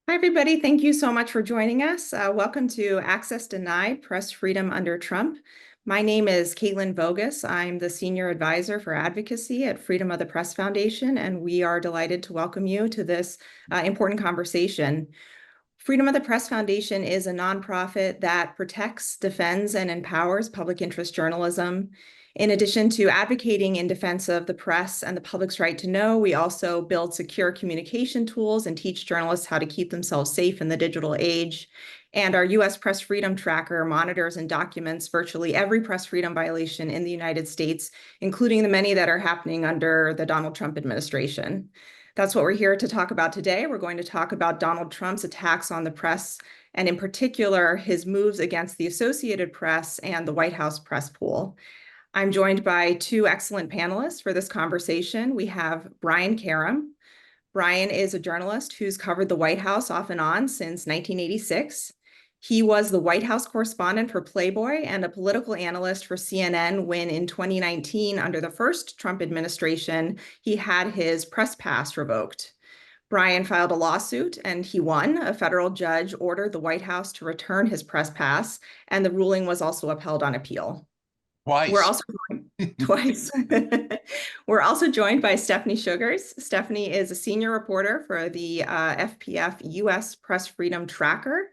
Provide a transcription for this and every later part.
Hi, everybody. Thank you so much for joining us. Welcome to Access Denied, Press Freedom Under Trump. My name is Caitlin Vogus. I'm the Senior Advisor for Advocacy at Freedom of the Press Foundation, and we are delighted to welcome you to this important conversation. Freedom of the Press Foundation is a nonprofit that protects, defends, and empowers public interest journalism. In addition to advocating in defense of the press and the public's right to know, we also build secure communication tools and teach journalists how to keep themselves safe in the digital age. And our U.S. Press Freedom Tracker monitors and documents virtually every press freedom violation in the United States, including the many that are happening under the Donald Trump administration. That's what we're here to talk about today. We're going to talk about Donald Trump's attacks on the press, and in particular, his moves against the Associated Press and the White House press pool. I'm joined by two excellent panelists for this conversation. We have Brian Karem. Brian is a journalist who's covered the White House off and on since 1986. He was the White House correspondent for Playboy and a political analyst for CNN when in 2019, under the first Trump administration, he had his press pass revoked. Brian filed a lawsuit and he won. A federal judge ordered the White House to return his press pass, and the ruling was also upheld on appeal. We're Twice. also joined twice. We're also joined by Stephanie Sugars. Stephanie is a senior reporter for the FPF U.S. Press Freedom Tracker.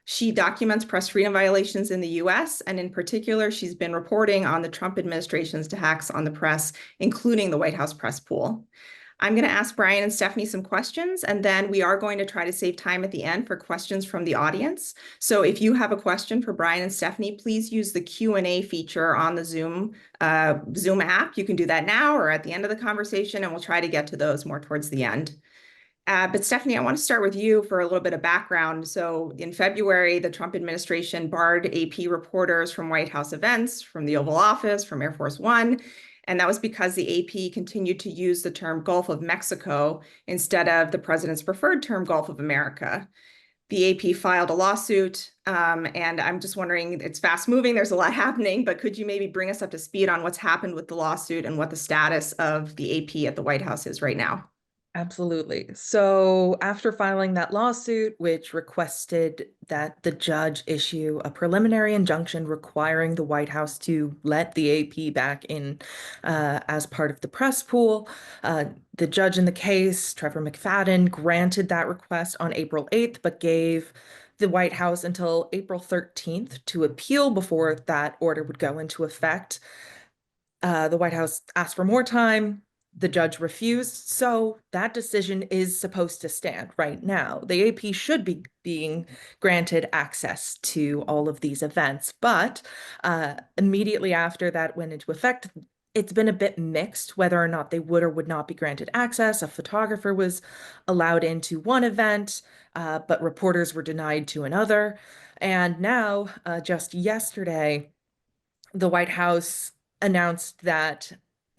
She documents press freedom violations in the U.S., and in particular, she's been reporting on the Trump administration's attacks on the press, including the White House press pool. I'm going to ask Brian and Stephanie some questions, and then we are going to try to save time at the end for questions from the audience. So if you have a question for Brian and Stephanie, please use the Q&A feature on the Zoom app. You can do that now or at the end of the conversation, and we'll try to get to those more towards the end. But Stephanie, I want to start with you for a little bit of background. So in February, the Trump administration barred AP reporters from White House events, from the Oval Office, from Air Force One. And that was because the AP continued to use the term Gulf of Mexico instead of the president's preferred term Gulf of America. The AP filed a lawsuit, and I'm just wondering, it's fast moving, there's a lot happening, but could you maybe bring us up to speed on what's happened with the lawsuit and what the status of the AP at the White House is right now? Absolutely. So after filing that lawsuit, which requested that the judge issue a preliminary injunction requiring the White House to let the AP back in as part of the press pool, the judge in the case, Trevor McFadden, granted that request on April 8th, but gave the White House until April 13th to appeal before that order would go into effect. The White House asked for more time. The judge refused, so that decision is supposed to stand right now. The AP should be being granted access to all of these events, but immediately after that went into effect, it's been a bit mixed whether or not they would or would not be granted access. A photographer was allowed into one event, but reporters were denied to another. And now, just yesterday, the White House announced that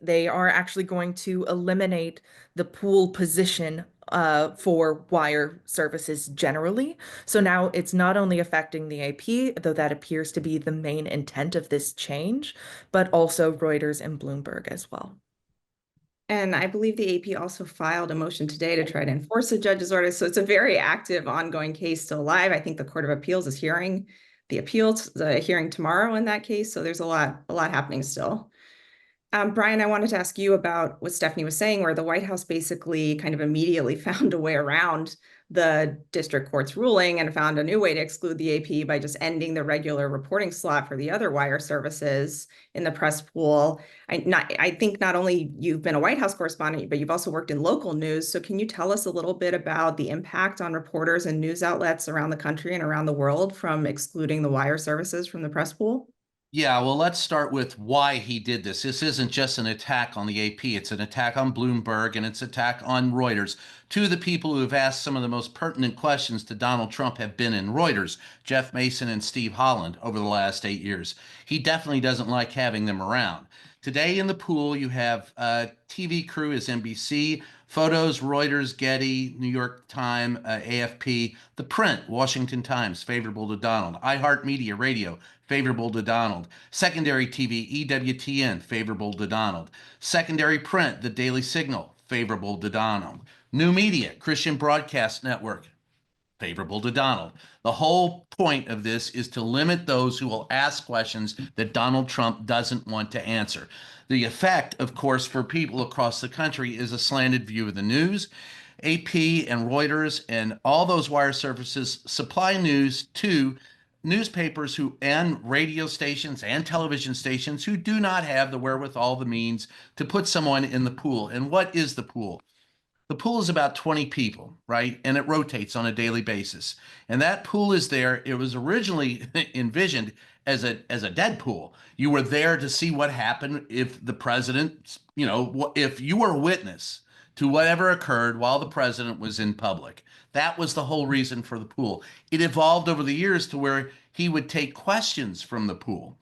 they are actually going to eliminate the pool position for wire services generally. So now it's not only affecting the AP, though that appears to be the main intent of this change, but also Reuters and Bloomberg as well. And I believe the AP also filed a motion today to try to enforce the judge's order. So it's a very active, ongoing case still alive. I think the Court of Appeals is hearing the appeals, the hearing tomorrow in that case. So there's a lot happening still. Brian, I wanted to ask you about what Stephanie was saying, where the White House basically kind of immediately found a way around the district court's ruling and found a new way to exclude the AP by just ending the regular reporting slot for the other wire services in the press pool. I think not only you've been a White House correspondent, but you've also worked in local news. So can you tell us a little bit about the impact on reporters and news outlets around the country and around the world from excluding the wire services from the press pool? Yeah, well, let's start with why he did this. This isn't just an attack on the AP. It's an attack on Bloomberg and it's an attack on Reuters. Two of the people who have asked some of the most pertinent questions to Donald Trump have been in Reuters, Jeff Mason and Steve Holland, over the last 8 years. He definitely doesn't like having them around. Today in the pool, you have TV crew is NBC, photos, Reuters, Getty, New York Times, AFP, the print, Washington Times, favorable to Donald, iHeartMedia Radio, favorable to Donald, secondary TV, EWTN, favorable to Donald, secondary print, the Daily Signal, favorable to Donald, new media, Christian Broadcast Network, favorable to Donald. The whole point of this is to limit those who will ask questions that Donald Trump doesn't want to answer. The effect, of course, for people across the country is a slanted view of the news. AP and Reuters and all those wire services supply news to newspapers who and radio stations and television stations who do not have the wherewithal, the means to put someone in the pool. And what is the pool? The pool is about 20 people, right? And it rotates on a daily basis. And that pool is there. It was originally envisioned as a dead pool. You were there to see what happened if the president, if you were a witness to whatever occurred while the president was in public. That was the whole reason for the pool. It evolved over the years to where he would take questions from the pool.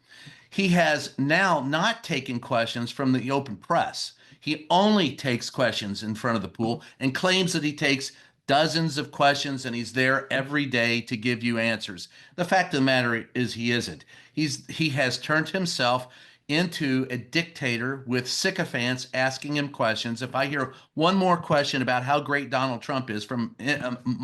He has now not taken questions from the open press. He only takes questions in front of the pool and claims that he takes dozens of questions and he's there every day to give you answers. The fact of the matter is he isn't. He has turned himself into a dictator with sycophants asking him questions. If I hear one more question about how great Donald Trump is from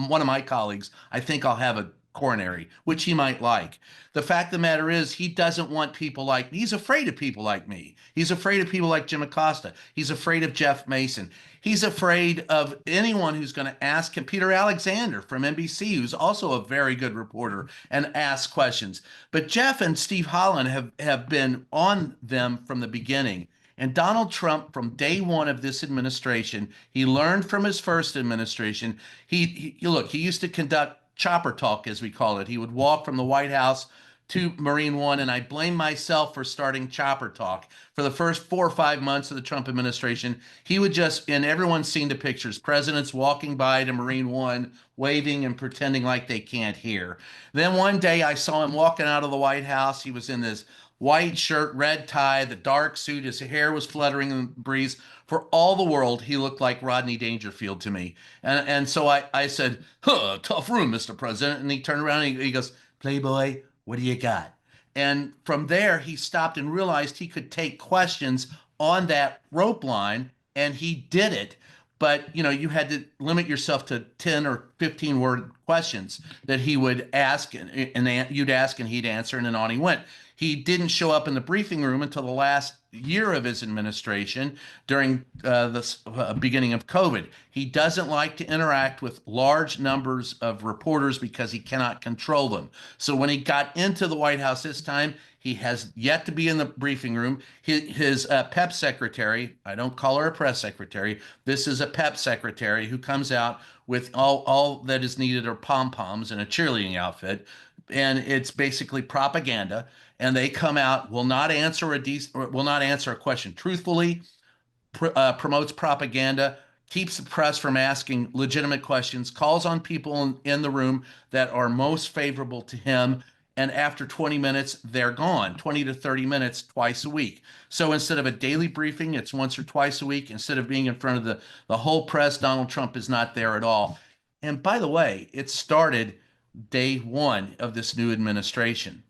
one of my colleagues, I think I'll have a coronary, which he might like. The fact of the matter is he doesn't want people like me. He's afraid of people like me. He's afraid of people like Jim Acosta. He's afraid of Jeff Mason. He's afraid of anyone who's going to ask him, Peter Alexander from NBC, who's also a very good reporter, and ask questions. But Jeff and Steve Holland have been on them from the beginning. And Donald Trump, from day one of this administration, he learned from his first administration. He used to conduct chopper talk, as we call it. He would walk from the White House to Marine One, and I blame myself for starting chopper talk. For the first 4 or 5 months of the Trump administration, he would just, and everyone's seen the pictures, presidents walking by to Marine One, waving and pretending like they can't hear. Then one day I saw him walking out of the White House. He was in this white shirt, red tie, the dark suit. His hair was fluttering in the breeze. For all the world, he looked like Rodney Dangerfield to me. And so I said, tough room, Mr. President. And he turned around and he goes, Playboy, what do you got? And from there, he stopped and realized he could take questions on that rope line, and he did it. But, you had to limit yourself to 10 or 15 word questions that he would ask, and you'd ask and he'd answer, and then on he went. He didn't show up in the briefing room until the last year of his administration during the beginning of COVID. He doesn't like to interact with large numbers of reporters because he cannot control them. So when he got into the White House this time, he has yet to be in the briefing room. His PEP secretary, I don't call her a press secretary, this is a PEP secretary who comes out with all that is needed are pom-poms and a cheerleading outfit. And it's basically propaganda. And they come out, will not answer a question truthfully, promotes propaganda, keeps the press from asking legitimate questions, calls on people in the room that are most favorable to him. And after 20 minutes, they're gone, 20 to 30 minutes twice a week. So instead of a daily briefing, it's once or twice a week. Instead of being in front of the whole press, Donald Trump is not there at all. And by the way, it started day one of this new administration.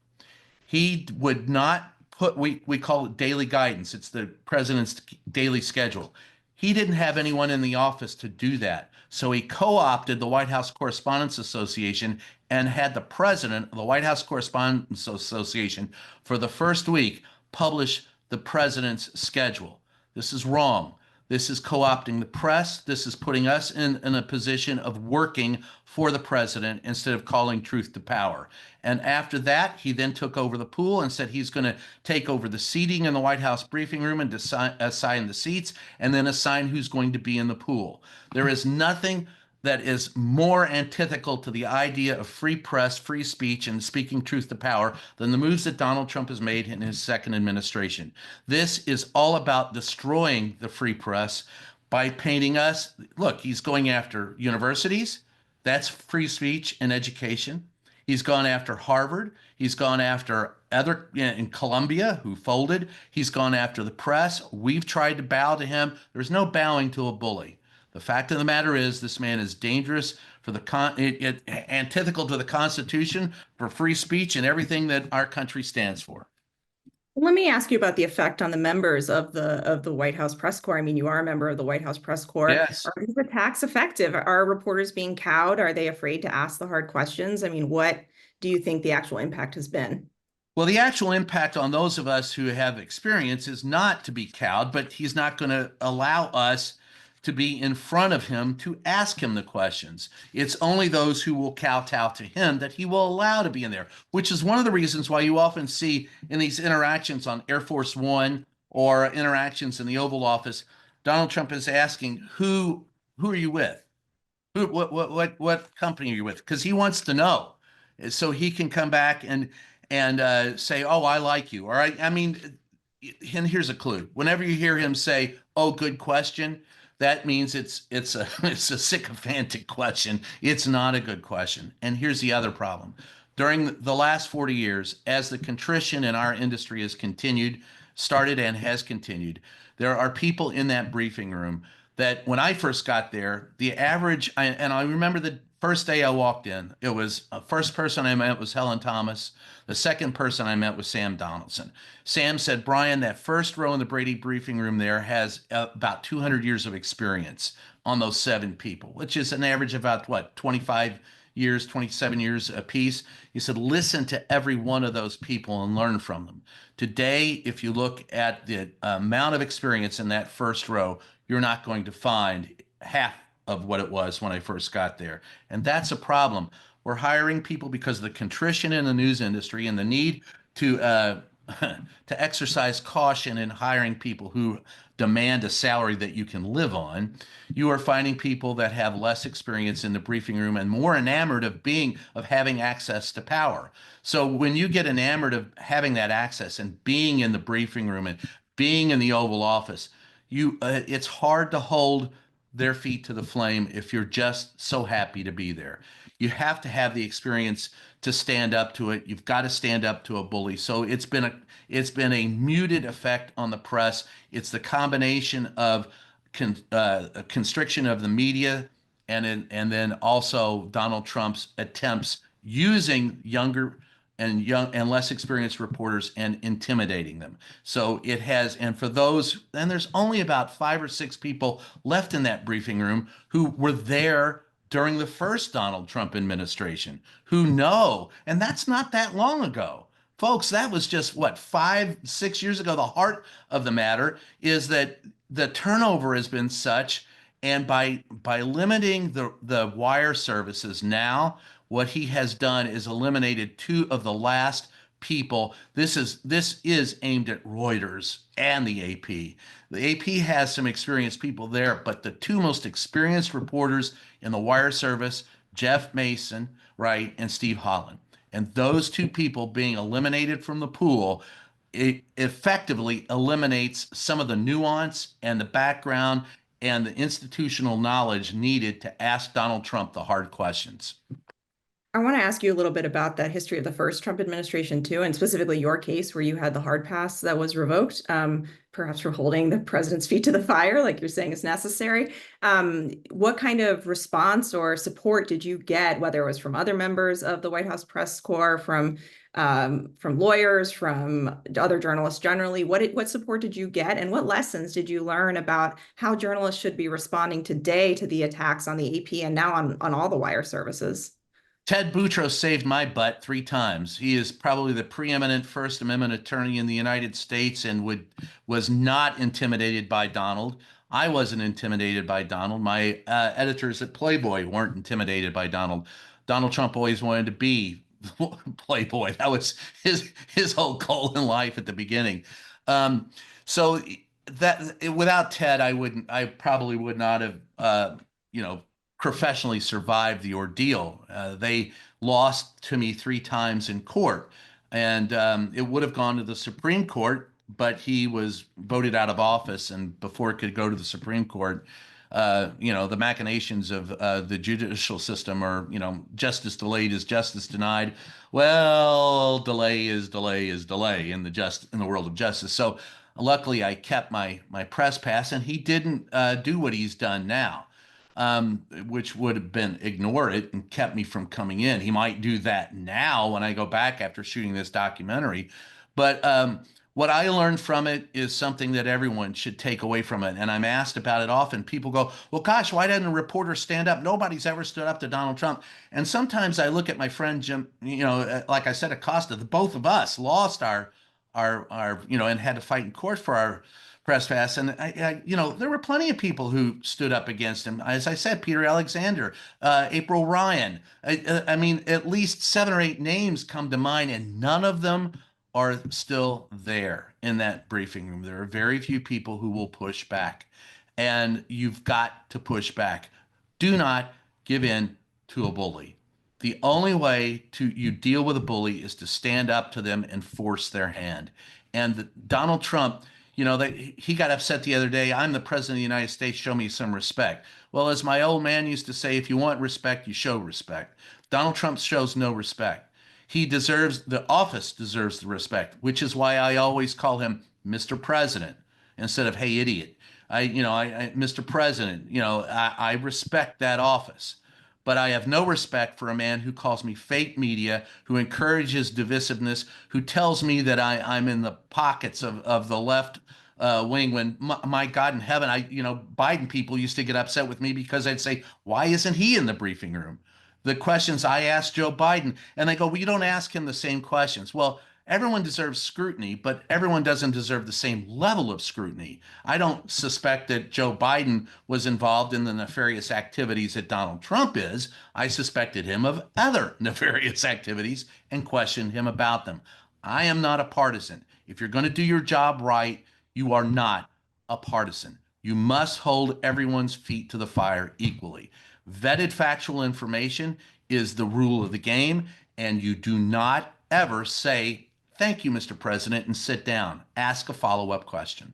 He would not put, we call it daily guidance. It's the president's daily schedule. He didn't have anyone in the office to do that. So he co-opted the White House Correspondents Association and had the president of the White House Correspondents Association for the first week publish the president's schedule. This is wrong. This is co-opting the press. This is putting us in a position of working for the president instead of calling truth to power. And after that, he then took over the pool and said he's going to take over the seating in the White House briefing room and assign the seats and then assign who's going to be in the pool. There is nothing that is more antithetical to the idea of free press, free speech, and speaking truth to power than the moves that Donald Trump has made in his second administration. This is all about destroying the free press by painting us. Look, he's going after universities. That's free speech and education. He's gone after Harvard. He's gone after other in Columbia who folded. He's gone after the press. We've tried to bow to him. There's no bowing to a bully. The fact of the matter is this man is dangerous for antithetical to the Constitution, for free speech and everything that our country stands for. Let me ask you about the effect on the members of the White House press corps. I mean, you are a member of the White House press corps. Yes. Are these attacks effective? Are reporters being cowed? Are they afraid to ask the hard questions? I mean, what do you think the actual impact has been? Well, the actual impact on those of us who have experience is not to be cowed, but he's not going to allow us to be in front of him to ask him the questions. It's only those who will kowtow to him that he will allow to be in there, which is one of the reasons why you often see in these interactions on Air Force One or interactions in the Oval Office, Donald Trump is asking, who are you with? What company are you with? Because he wants to know, so he can come back and say, "Oh, I like you." All right. I mean, and here's a clue. Whenever you hear him say, "Oh, good question," that means it's a it's a sycophantic question. It's not a good question. And here's the other problem. During the last 40 years, as the contrition in our industry has continued, started and has continued, there are people in that briefing room that when I first got there, the average, and I remember the first day I walked in, it was first person I met was Helen Thomas. The second person I met was Sam Donaldson. Sam said, Brian, that first row in the Brady briefing room there has about 200 years of experience on those 7 people, which is an average of about what, 25 years, 27 years apiece. He said, listen to every one of those people and learn from them. Today, if you look at the amount of experience in that first row, you're not going to find half of what it was when I first got there. And that's a problem. We're hiring people because of the contrition in the news industry and the need to to exercise caution in hiring people who demand a salary that you can live on. You are finding people that have less experience in the briefing room and more enamored of having access to power. So when you get enamored of having that access and being in the briefing room and being in the Oval Office, it's hard to hold their feet to the flame if you're just so happy to be there. You have to have the experience to stand up to it. You've got to stand up to a bully. So it's been a muted effect on the press. It's the combination of a constriction of the media and then also Donald Trump's attempts using younger and less experienced reporters and intimidating them. So it has, and for those, and there's only about 5 or 6 people left in that briefing room who were there during the first Donald Trump administration who know, and that's not that long ago. Folks, that was just what, 5, 6 years ago. The heart of the matter is that the turnover has been such, and by limiting the wire services now, what he has done is eliminated 2 of the last people. This is aimed at Reuters and the AP. The AP has some experienced people there, but the 2 most experienced reporters in the wire service, Jeff Mason, right, and Steve Holland. And those 2 people being eliminated from the pool, it effectively eliminates some of the nuance and the background and the institutional knowledge needed to ask Donald Trump the hard questions. I want to ask you a little bit about the history of the first Trump administration too, and specifically your case where you had the hard pass that was revoked, perhaps for holding the president's feet to the fire, like you're saying is necessary. What kind of response or support did you get, whether it was from other members of the White House press corps, from lawyers, from other journalists generally? What support did you get, and what lessons did you learn about how journalists should be responding today to the attacks on the AP and now on all the wire services? Ted Boutros saved my butt 3 times. He is probably the preeminent First Amendment attorney in the United States and was not intimidated by Donald. I wasn't intimidated by Donald. My editors at Playboy weren't intimidated by Donald. Donald Trump always wanted to be Playboy. That was his whole goal in life at the beginning. So that without Ted, I probably would not have, professionally survived the ordeal. They lost to me 3 times in court, and it would have gone to the Supreme Court, but he was voted out of office, and before it could go to the Supreme Court, the machinations of the judicial system are, justice delayed is justice denied. Well, delay is delay is delay in the world of justice. So luckily, I kept my press pass, and he didn't do what he's done now, which would have been ignore it and kept me from coming in. He might do that now when I go back after shooting this documentary. But What I learned from it is something that everyone should take away from it. And I'm asked about it often. People go, well, gosh, why didn't a reporter stand up? Nobody's ever stood up to Donald Trump. And sometimes I look at my friend Jim, like I said, Acosta, the both of us lost our, and had to fight in court for our press pass. And there were plenty of people who stood up against him. As I said, Peter Alexander, April Ryan. I mean, at least 7 or 8 names come to mind, and none of them are still there in that briefing room. There are very few people who will push back, and you've got to push back. Do not give in to a bully. The only way to you deal with a bully is to stand up to them and force their hand. And Donald Trump, he got upset the other day. I'm the president of the United States. Show me some respect. Well, as my old man used to say, if you want respect, you show respect. Donald Trump shows no respect. The office deserves the respect, which is why I always call him Mr. President instead of hey idiot. Mr. President, I respect that office, but I have no respect for a man who calls me fake media, who encourages divisiveness, who tells me that I'm in the pockets of the left wing when my God in heaven, Biden people used to get upset with me because I'd say, why isn't he in the briefing room? The questions I asked Joe Biden, and they go, well, you don't ask him the same questions. Well, everyone deserves scrutiny, but everyone doesn't deserve the same level of scrutiny. I don't suspect that Joe Biden was involved in the nefarious activities that Donald Trump is. I suspected him of other nefarious activities and questioned him about them. I am not a partisan. If you're going to do your job right, you are not a partisan. You must hold everyone's feet to the fire equally. Vetted factual information is the rule of the game, and you do not ever say, thank you, Mr. President, and sit down. Ask a follow-up question.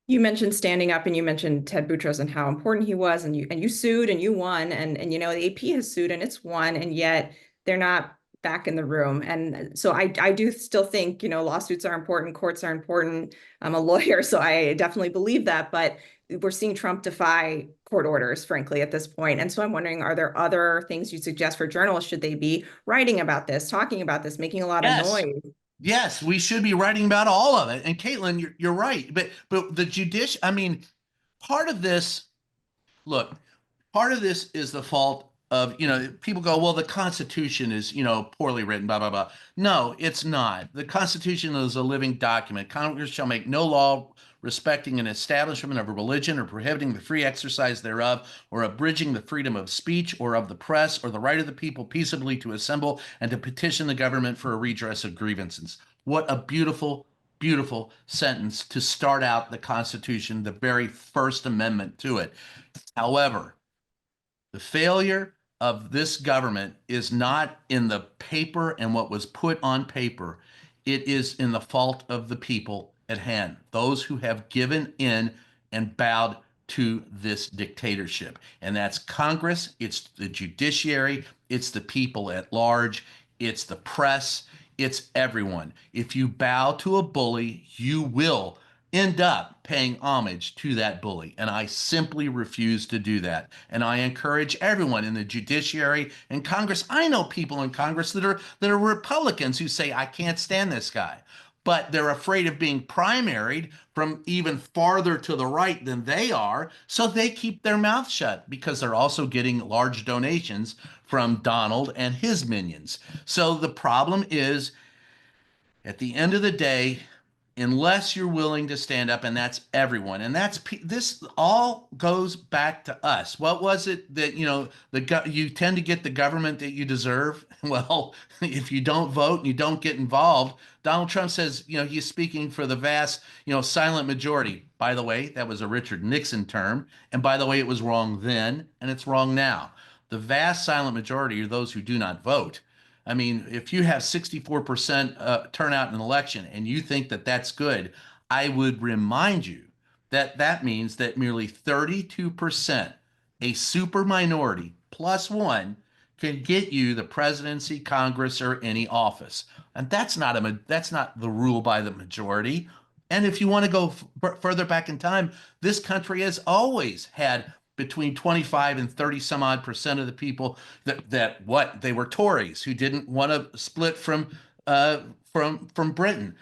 You mentioned standing up, and you mentioned Ted Boutros and how important he was, and you sued and you won, and the AP has sued and it's won, and yet they're not back in the room. And so I do still think lawsuits are important, courts are important. I'm a lawyer, so I definitely believe that, but we're seeing Trump defy court orders, frankly, at this point. And so I'm wondering, are there other things you suggest for journalists? Should they be writing about this, talking about this, making a lot of noise? Yes, we should be writing about all of it. And Caitlin, you're right. But the judicial, part of this, look, part of this is the fault of, people go, well, the Constitution is, poorly written, blah, blah, blah. No, it's not. The Constitution is a living document. Congress shall make no law respecting an establishment of a religion or prohibiting the free exercise thereof or abridging the freedom of speech or of the press or the right of the people peaceably to assemble and to petition the government for a redress of grievances. What a beautiful, beautiful sentence to start out the Constitution, the very first amendment to it. However, the failure of this government is not in the paper and what was put on paper. It is in the fault of the people at hand, those who have given in and bowed to this dictatorship. And that's Congress, it's the judiciary, it's the people at large, it's the press, it's everyone. If you bow to a bully, you will end up paying homage to that bully. And I simply refuse to do that. And I encourage everyone in the judiciary and Congress. I know people in Congress that are Republicans who say, I can't stand this guy. But they're afraid of being primaried from even farther to the right than they are. So they keep their mouth shut because they're also getting large donations from Donald and his minions. So the problem is, at the end of the day, unless you're willing to stand up, and that's everyone, and this all goes back to us. What was it that you tend to get the government that you deserve? Well, if you don't vote and you don't get involved, Donald Trump says he's speaking for the vast silent majority. By the way, that was a Richard Nixon term, and by the way, it was wrong then and it's wrong now. The vast silent majority are those who do not vote. If you have 64% turnout in an election and you think that that's good, I would remind you that that means that merely 32%, a super minority plus one, can get you the presidency, Congress, or any office. And that's not the rule by the majority. And if you want to go further back in time, this country has always had between 25 and 30 some odd percent of the people that they were Tories who didn't want to split from Britain.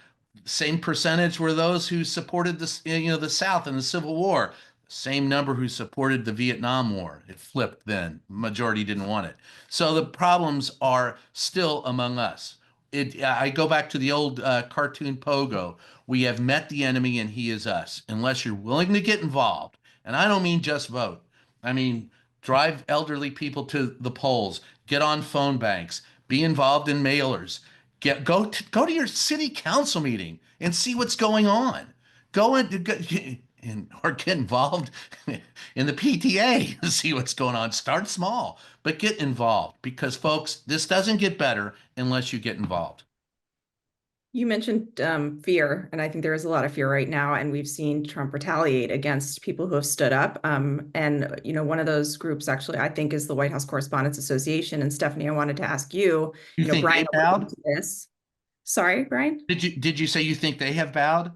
Same percentage were those who supported the South in the Civil War. Same number who supported the Vietnam War. It flipped then. Majority didn't want it. So the problems are still among us. I go back to the old cartoon Pogo. We have met the enemy and he is us. Unless you're willing to get involved, and I don't mean just vote. I mean drive elderly people to the polls, get on phone banks, be involved in mailers, go to your city council meeting and see what's going on. Go or get involved in the PTA to see what's going on. Start small, but get involved because, folks, this doesn't get better unless you get involved. You mentioned fear, and I think there is a lot of fear right now, and we've seen Trump retaliate against people who have stood up. And one of those groups actually, I think, is the White House Correspondents Association. And Stephanie, I wanted to ask you, You think Brian they alluded bowed? to this. Sorry, Brian? Did you say you think they have bowed?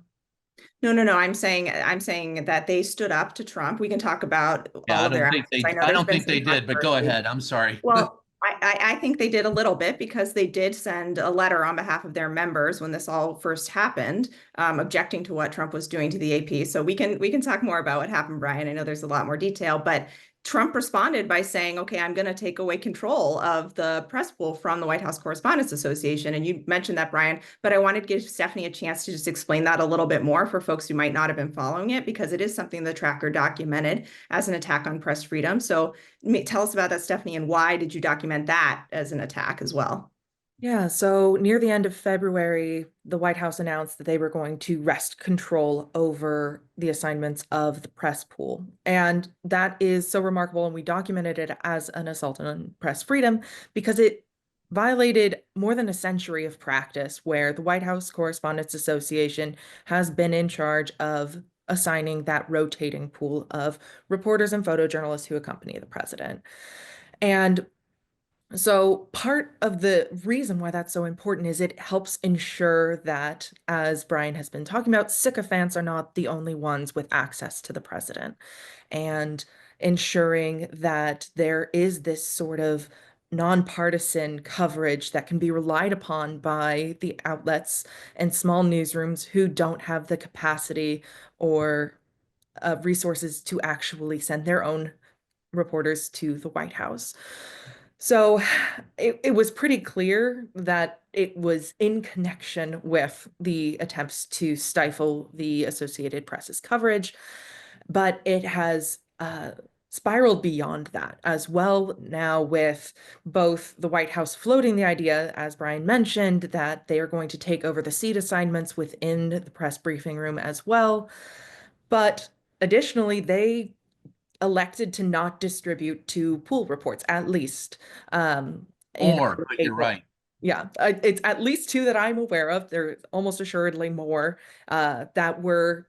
No. I'm saying that they stood up to Trump. We can talk about Yeah, all of their actions. I know I there's don't been think some they did, but go controversy. ahead. I'm sorry. Well, I think they did a little bit because they did send a letter on behalf of their members when this all first happened, objecting to what Trump was doing to the AP. So we can talk more about what happened, Brian. I know there's a lot more detail, but Trump responded by saying, okay, I'm going to take away control of the press pool from the White House Correspondents Association. And you mentioned that, Brian, but I wanted to give Stephanie a chance to just explain that a little bit more for folks who might not have been following it, because it is something the tracker documented as an attack on press freedom. So tell us about that, Stephanie, and why did you document that as an attack as well? Yeah, so near the end of February, the White House announced that they were going to wrest control over the assignments of the press pool. And that is so remarkable. And we documented it as an assault on press freedom because it violated more than a century of practice where the White House Correspondents Association has been in charge of assigning that rotating pool of reporters and photojournalists who accompany the president. And so part of the reason why that's so important is it helps ensure that, as Brian has been talking about, sycophants are not the only ones with access to the president, and ensuring that there is this sort of nonpartisan coverage that can be relied upon by the outlets and small newsrooms who don't have the capacity or resources to actually send their own reporters to the White House. So it was pretty clear that it was in connection with the attempts to stifle the Associated Press's coverage, but it has spiraled beyond that as well now, with both the White House floating the idea, as Brian mentioned, that they are going to take over the seat assignments within the press briefing room as well. But additionally, they elected to not distribute to pool reports, at least. In More, but you're April. right. Yeah, it's at least two that I'm aware of. There's almost assuredly more that were,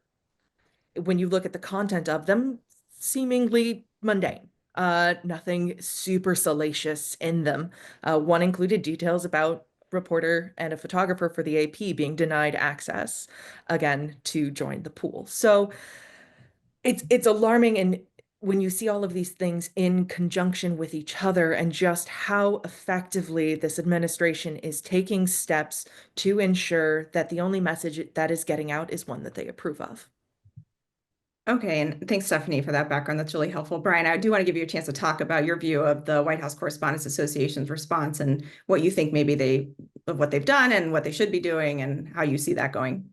when you look at the content of them, seemingly mundane. Nothing super salacious in them. One included details about reporter and a photographer for the AP being denied access again to join the pool. So it's alarming, and when you see all of these things in conjunction with each other and just how effectively this administration is taking steps to ensure that the only message that is getting out is one that they approve of. Okay, and thanks, Stephanie, for that background. That's really helpful. Brian, I do want to give you a chance to talk about your view of the White House Correspondents Association's response and what you think of what they've done and what they should be doing and how you see that going.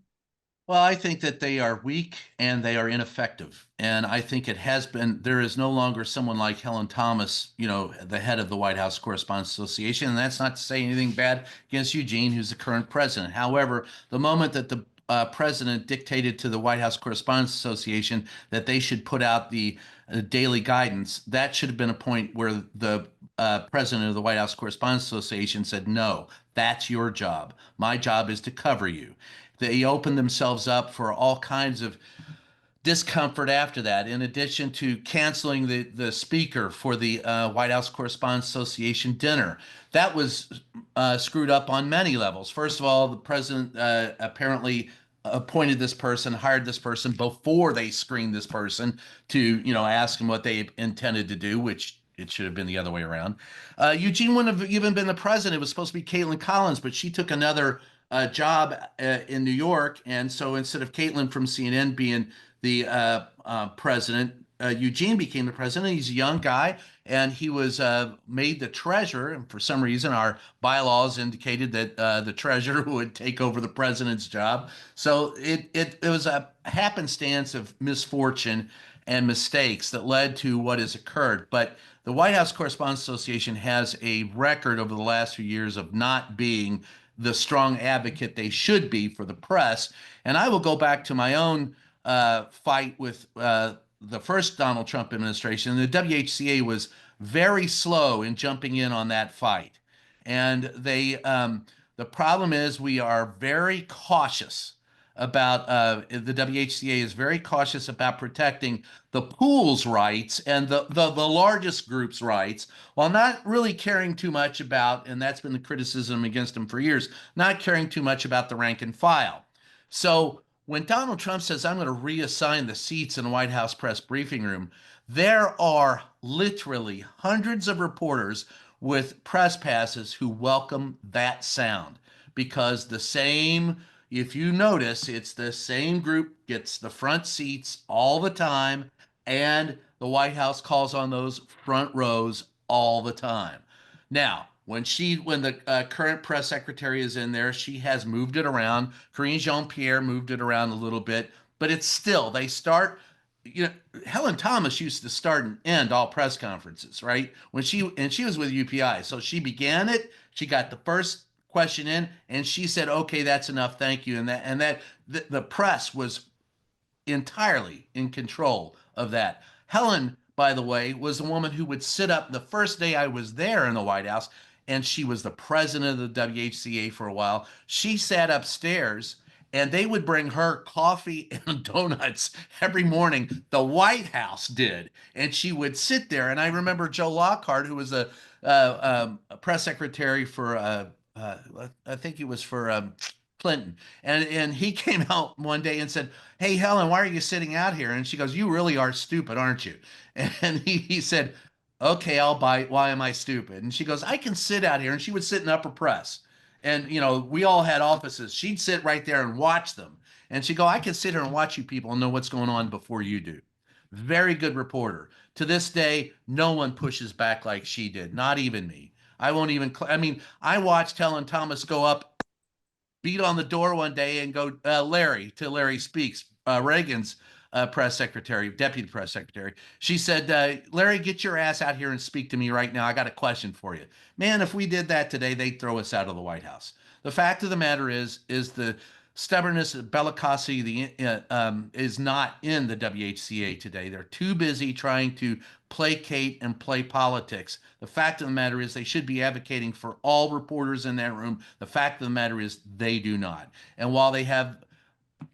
Well, I think that they are weak and they are ineffective. And I think there is no longer someone like Helen Thomas, the head of the White House Correspondents Association. And that's not to say anything bad against Eugene, who's the current president. However, the moment that the president dictated to the White House Correspondents Association that they should put out the daily guidance, that should have been a point where the president of the White House Correspondents Association said, no, that's your job. My job is to cover you. They opened themselves up for all kinds of discomfort after that, in addition to canceling the speaker for the White House Correspondents Association dinner. That was screwed up on many levels. First of all, the president apparently appointed this person, hired this person before they screened this person to, ask them what they intended to do, which it should have been the other way around. Eugene wouldn't have even been the president. It was supposed to be Caitlin Collins, but she took another job in New York. And so instead of Caitlin from CNN being the president, Eugene became the president. He's a young guy, and he was made the treasurer. And for some reason, our bylaws indicated that the treasurer would take over the president's job. So it was a happenstance of misfortune and mistakes that led to what has occurred. But the White House Correspondents Association has a record over the last few years of not being the strong advocate they should be for the press. And I will go back to my own fight with the first Donald Trump administration. The WHCA was very slow in jumping in on that fight. And the problem is we are very cautious about the WHCA is very cautious about protecting the pool's rights and the largest group's rights, while not really caring too much about, and that's been the criticism against them for years, not caring too much about the rank and file. So when Donald Trump says, I'm going to reassign the seats in the White House press briefing room, there are literally hundreds of reporters with press passes who welcome that sound because if you notice, it's the same group gets the front seats all the time, and the White House calls on those front rows all the time. Now, when the current press secretary is in there, she has moved it around. Karine Jean-Pierre moved it around a little bit, but it's still, they start, Helen Thomas used to start and end all press conferences, right? She was with UPI. So she began it, she got the first question in, and she said, okay, that's enough, thank you. And the press was entirely in control of that. Helen, by the way, was the woman who would sit up the first day I was there in the White House, and she was the president of the WHCA for a while. She sat upstairs, and they would bring her coffee and donuts every morning. The White House did, and she would sit there. And I remember Joe Lockhart, who was a press secretary for I think he was for Clinton, and he came out one day and said, "Hey Helen, why are you sitting out here?" And she goes, "You really are stupid, aren't you?" And he said, "Okay, I'll bite. Why am I stupid?" And she goes, "I can sit out here." And she would sit in upper press, and we all had offices. She'd sit right there and watch them, and she'd go, "I can sit here and watch you people and know what's going on before you do." Very good reporter. To this day, no one pushes back like she did, not even me. I won't even, I mean, I watched Helen Thomas go up, beat on the door one day and go, Larry Speaks, Reagan's press secretary, deputy press secretary. She said, Larry, get your ass out here and speak to me right now. I got a question for you. Man, if we did that today, they'd throw us out of the White House. The fact of the matter is the stubbornness, bellicosity is not in the WHCA today. They're too busy trying to placate and play politics. The fact of the matter is they should be advocating for all reporters in that room. The fact of the matter is they do not. And while they have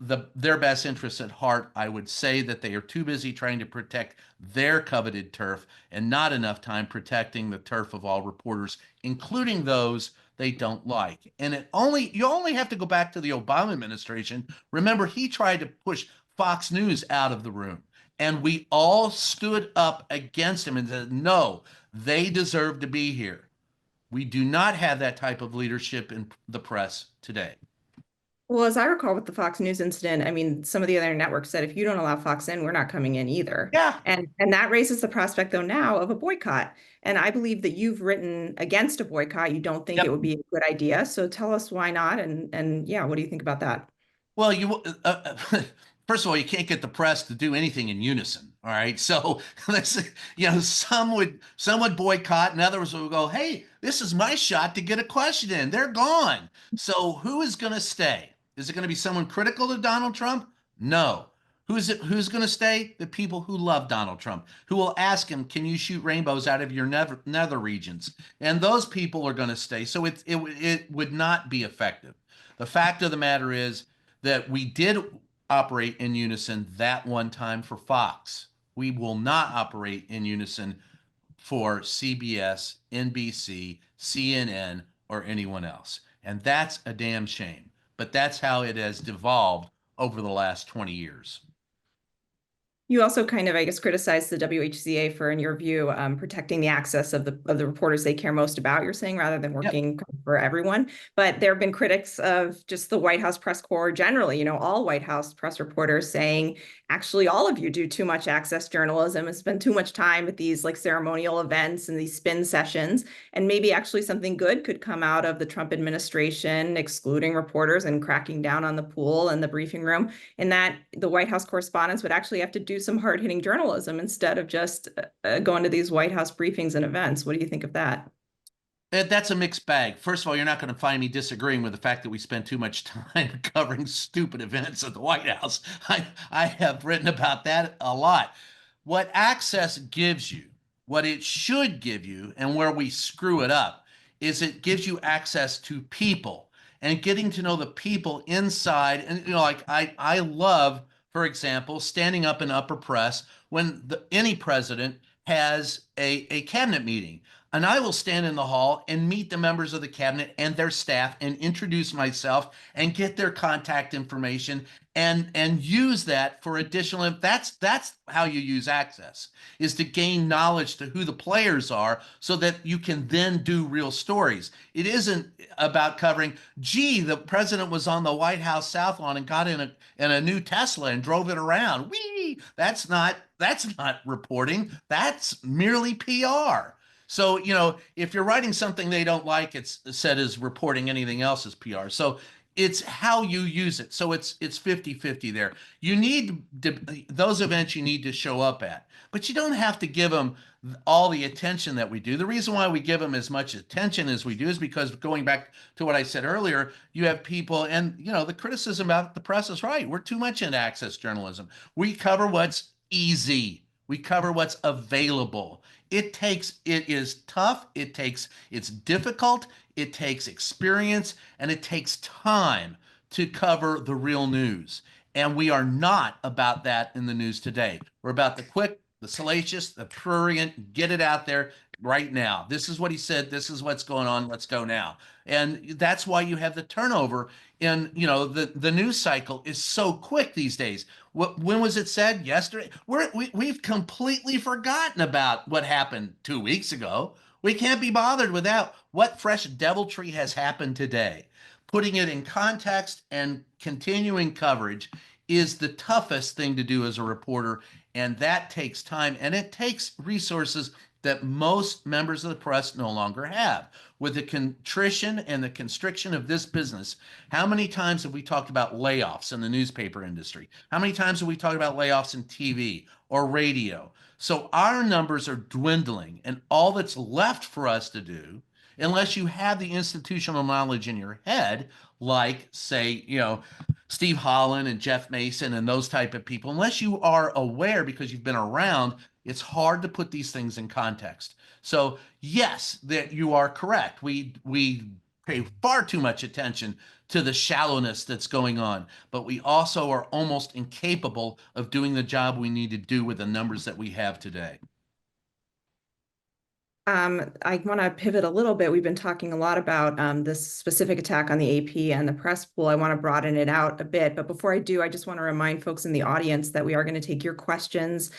their best interests at heart, I would say that they are too busy trying to protect their coveted turf and not enough time protecting the turf of all reporters, including those they don't like. And you only have to go back to the Obama administration. Remember, he tried to push Fox News out of the room, and we all stood up against him and said, no, they deserve to be here. We do not have that type of leadership in the press today. Well, as I recall with the Fox News incident, I mean, some of the other networks said, if you don't allow Fox in, we're not coming in either. Yeah. And that raises the prospect, though, now of a boycott. And I believe that you've written against a boycott. You don't think it would be a good idea. So tell us why not. And yeah, what do you think about that? Well, first of all, you can't get the press to do anything in unison. All right. So some would boycott and others would go, hey, this is my shot to get a question in. They're gone. So who is going to stay? Is it going to be someone critical to Donald Trump? No. Who's going to stay? The people who love Donald Trump, who will ask him, can you shoot rainbows out of your nether regions? And those people are going to stay. So it would not be effective. The fact of the matter is that we did operate in unison that one time for Fox. We will not operate in unison for CBS, NBC, CNN, or anyone else. And that's a damn shame. But that's how it has devolved over the last 20 years. You also kind of, I guess, criticized the WHCA for, in your view, protecting the access of the reporters they care most about, you're saying, rather than Yep. working for everyone. But there have been critics of just the White House press corps generally, all White House press reporters saying, actually, all of you do too much access journalism and spend too much time at these like ceremonial events and these spin sessions. And maybe actually something good could come out of the Trump administration excluding reporters and cracking down on the pool and the briefing room, in that the White House correspondents would actually have to do some hard-hitting journalism instead of just going to these White House briefings and events. What do you think of that? That's a mixed bag. First of all, you're not going to find me disagreeing with the fact that we spend too much time covering stupid events at the White House. I have written about that a lot. What access gives you, what it should give you, and where we screw it up, is it gives you access to people and getting to know the people inside. And like I love, for example, standing up in upper press when any president has a cabinet meeting. And I will stand in the hall and meet the members of the cabinet and their staff and introduce myself and get their contact information and use that for additional. That's how you use access, is to gain knowledge to who the players are so that you can then do real stories. It isn't about covering, gee, the president was on the White House South Lawn and got in a new Tesla and drove it around. Whee! That's not reporting. That's merely PR. So, if you're writing something they don't like, it's said as reporting. Anything else is PR. So it's how you use it. So it's 50-50 there. You need those events you need to show up at, but you don't have to give them all the attention that we do. The reason why we give them as much attention as we do is because, going back to what I said earlier, you have people, and the criticism about the press is right. We're too much into access journalism. We cover what's easy. We cover what's available. It is tough. It's difficult. It takes experience and it takes time to cover the real news. And we are not about that in the news today. We're about the quick, the salacious, the prurient, get it out there right now. This is what he said. This is what's going on. Let's go now. And that's why you have the turnover in, the news cycle is so quick these days. When was it said? Yesterday? We've completely forgotten about what happened 2 weeks ago. We can't be bothered with that. What fresh deviltry has happened today? Putting it in context and continuing coverage is the toughest thing to do as a reporter, and that takes time and it takes resources that most members of the press no longer have. With the contrition and the constriction of this business, how many times have we talked about layoffs in the newspaper industry? How many times have we talked about layoffs in TV or radio? So our numbers are dwindling, and all that's left for us to do, unless you have the institutional knowledge in your head, like, say, Steve Holland and Jeff Mason and those type of people, unless you are aware because you've been around, it's hard to put these things in context. So yes, that you are correct. We pay far too much attention to the shallowness that's going on, but we also are almost incapable of doing the job we need to do with the numbers that we have today. I want to pivot a little bit. We've been talking a lot about this specific attack on the AP and the press pool. I want to broaden it out a bit. But before I do, I just want to remind folks in the audience that we are going to take your questions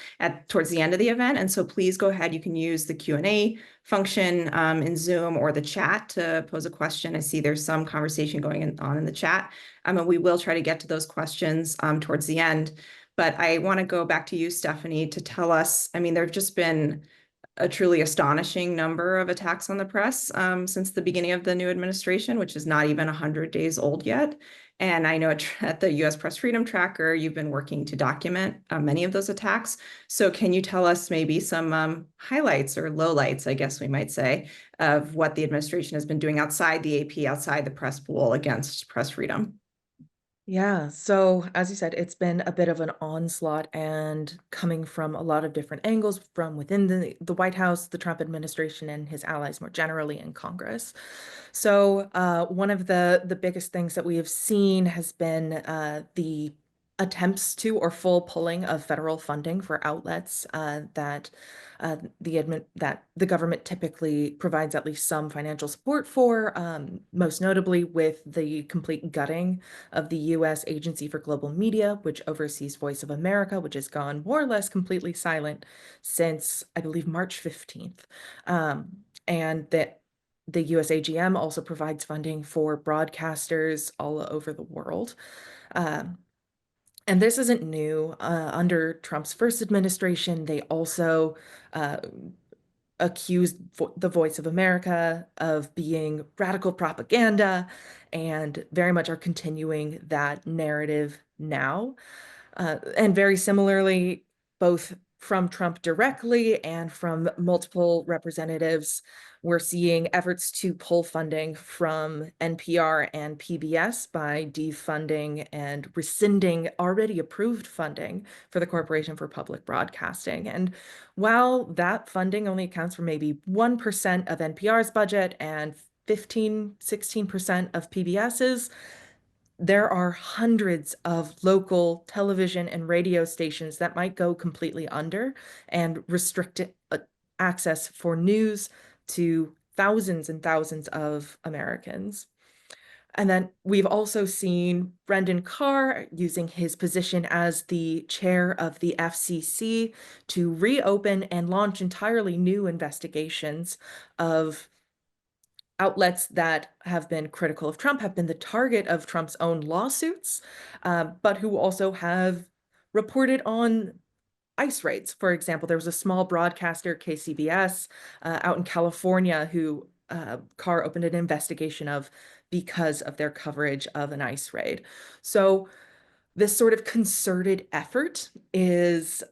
towards the end of the event. And so please go ahead. You can use the Q&A function in Zoom or the chat to pose a question. I see there's some conversation going on in the chat. And we will try to get to those questions towards the end. But I want to go back to you, Stephanie, to tell us, there have just been a truly astonishing number of attacks on the press since the beginning of the new administration, which is not even 100 days old yet. And I know at the U.S. Press Freedom Tracker, you've been working to document many of those attacks. So can you tell us maybe some highlights or lowlights, I guess we might say, of what the administration has been doing outside the AP, outside the press pool against press freedom? Yeah, so as you said, it's been a bit of an onslaught and coming from a lot of different angles from within the White House, the Trump administration, and his allies more generally in Congress. So one of the biggest things that we have seen has been the attempts to or full pulling of federal funding for outlets that that the government typically provides at least some financial support for, most notably with the complete gutting of the U.S. Agency for Global Media, which oversees Voice of America, which has gone more or less completely silent since, I believe, March 15th. And that the USAGM also provides funding for broadcasters all over the world. And this isn't new. Under Trump's first administration, they also uh, accused the Voice of America of being radical propaganda and very much are continuing that narrative now. And very similarly, both from Trump directly and from multiple representatives, we're seeing efforts to pull funding from NPR and PBS by defunding and rescinding already approved funding for the Corporation for Public Broadcasting. And while that funding only accounts for maybe 1% of NPR's budget and 16% of PBS's, there are hundreds of local television and radio stations that might go completely under and restrict access for news to thousands and thousands of Americans. And then we've also seen Brendan Carr using his position as the chair of the FCC to reopen and launch entirely new investigations of outlets that have been critical of Trump, have been the target of Trump's own lawsuits, but who also have reported on ICE raids. For example, there was a small broadcaster, KCBS, out in California, who Carr opened an investigation of because of their coverage of an ICE raid. So this sort of concerted effort is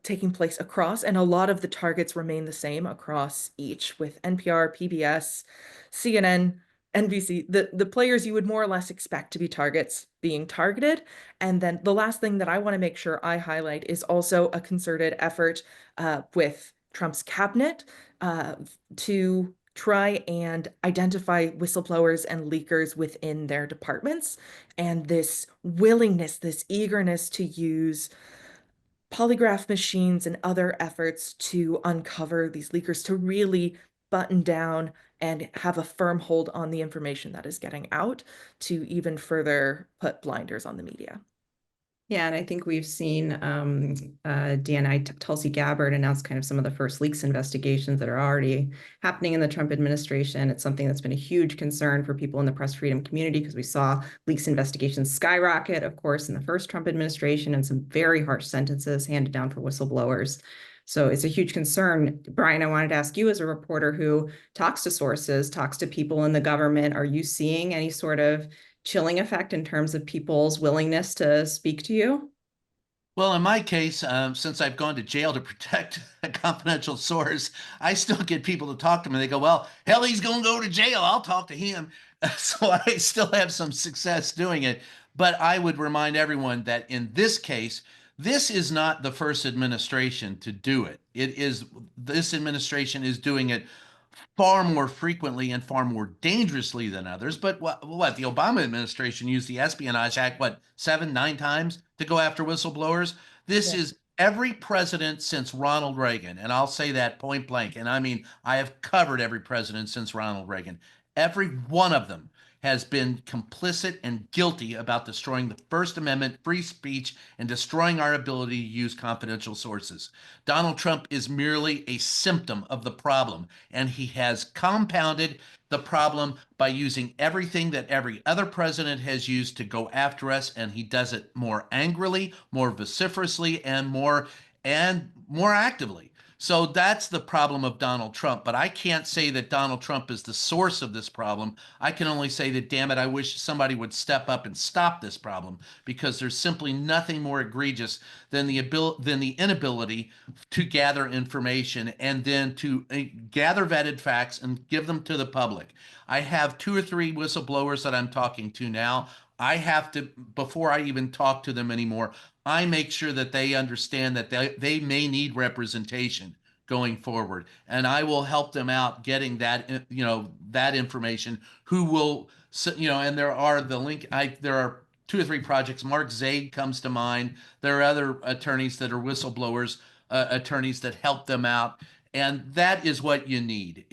taking place across, and a lot of the targets remain the same across each, with NPR, PBS, CNN, NBC, the players you would more or less expect to be targets being targeted. And then the last thing that I want to make sure I highlight is also a concerted effort with Trump's cabinet to try and identify whistleblowers and leakers within their departments, and this willingness, this eagerness to use polygraph machines and other efforts to uncover these leakers, to really button down and have a firm hold on the information that is getting out, to even further put blinders on the media. Yeah, and I think we've seen DNI Tulsi Gabbard announce kind of some of the first leaks investigations that are already happening in the Trump administration. It's something that's been a huge concern for people in the press freedom community, because we saw leaks investigations skyrocket, of course, in the first Trump administration, and some very harsh sentences handed down for whistleblowers. So it's a huge concern. Brian, I wanted to ask you, as a reporter who talks to sources, talks to people in the government, are you seeing any sort of chilling effect in terms of people's willingness to speak to you? Well, in my case, since I've gone to jail to protect a confidential source, I still get people to talk to me. They go, well, hell, he's going to go to jail. I'll talk to him. So I still have some success doing it. But I would remind everyone that in this case, this is not the first administration to do it. This administration is doing it far more frequently and far more dangerously than others. But what the Obama administration used the Espionage Act, what, 7, 9 times to go after whistleblowers? This is every president since Ronald Reagan. And I'll say that point blank. And I mean, I have covered every president since Ronald Reagan. Every one of them has been complicit and guilty about destroying the First Amendment, free speech, and destroying our ability to use confidential sources. Donald Trump is merely a symptom of the problem, and he has compounded the problem by using everything that every other president has used to go after us, and he does it more angrily, more vociferously, and more actively. So that's the problem of Donald Trump. But I can't say that Donald Trump is the source of this problem. I can only say that, damn it, I wish somebody would step up and stop this problem, because there's simply nothing more egregious than the inability to gather information and then to gather vetted facts and give them to the public. I have 2 or 3 whistleblowers that I'm talking to now. I have to, before I even talk to them anymore, I make sure that they understand that they may need representation going forward, and I will help them out getting that information. Who will, and there are two or three projects. Mark Zaid comes to mind. There are other attorneys that are whistleblowers, attorneys that help them out. And that is what you need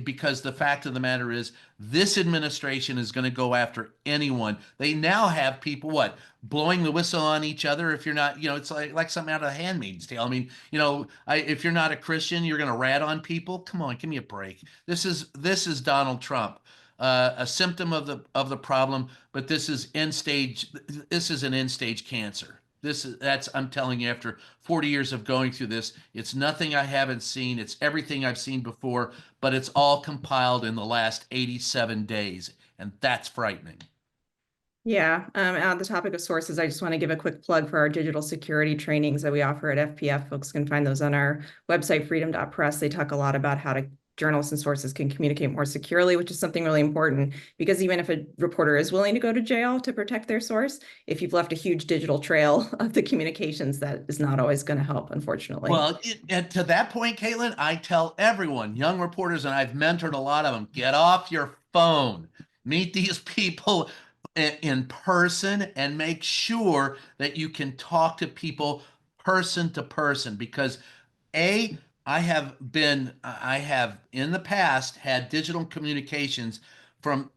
because the fact of the matter is this administration is going to go after anyone. They now have people, what, blowing the whistle on each other. If you're not, it's like something out of The Handmaid's Tale. I mean, if you're not a Christian, you're going to rat on people. Come on, give me a break. This is Donald Trump, a symptom of the problem, but this is end stage. This is an end stage cancer. That's I'm telling you, after 40 years of going through this, it's nothing I haven't seen. It's everything I've seen before, but it's all compiled in the last 87 days, and that's frightening. Yeah, on the topic of sources, I just want to give a quick plug for our digital security trainings that we offer at FPF. Folks can find those on our website, freedom.press. They talk a lot about how journalists and sources can communicate more securely, which is something really important because even if a reporter is willing to go to jail to protect their source, if you've left a huge digital trail of the communications, that is not always going to help, unfortunately. Well, to that point, Caitlin, I tell everyone, young reporters, and I've mentored a lot of them, get off your phone, meet these people in person, and make sure that you can talk to people person to person because I have in the past had digital communications from